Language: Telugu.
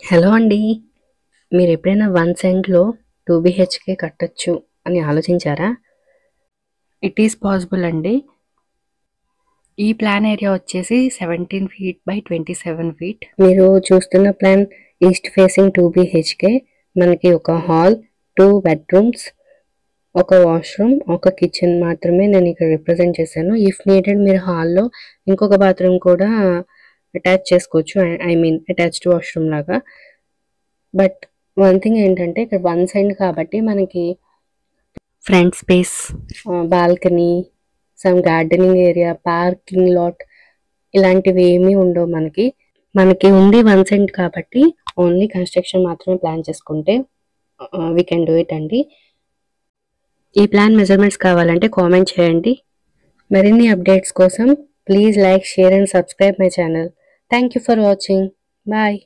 హలో అండి. మీరెప్పుడైనా 1 సెంట్‌లో 2 బీహెచ్‌కే కట్టొచ్చు అని ఆలోచించారా? ఇట్ ఈస్ పాసిబుల్ అండి. ఈ ప్లాన్ ఏరియా వచ్చేసి 17 ఫీట్ బై 27 ఫీట్. మీరు చూస్తున్న ప్లాన్ ఈస్ట్ ఫేసింగ్ 2 బీహెచ్‌కే. మనకి ఒక హాల్, 2 బెడ్‌రూమ్స్, ఒక వాష్‌రూమ్, ఒక కిచెన్ మాత్రమే నేను ఇక్కడ రిప్రజెంట్ చేశాను. ఇఫ్ నీడెడ్ మీరు హాల్‌లో ఇంకొక బాత్రూమ్ కూడా అటాచ్ చేసుకోవచ్చు. ఐ మీన్ అటాచ్డ్ వాష్‌రూమ్ లాగా. బట్ వన్ థింగ్ ఏంటంటే ఇక్కడ 1 సైడ్ కాబట్టి మనకి front space, balcony, some gardening area, parking lot ఇలాంటివి ఏమీ ఉండవు మనకి. మనకి ఉంది 1 సెంట్ కాబట్టి ఓన్లీ కన్స్ట్రక్షన్ మాత్రమే ప్లాన్ చేసుకుంటే వీ కెన్ డూ ఇట్ అండి. ఈ ప్లాన్ మెజర్మెంట్స్ కావాలంటే కామెంట్ చేయండి. మరిన్ని అప్డేట్స్ కోసం please like, share and subscribe my channel. Thank you for watching. Bye.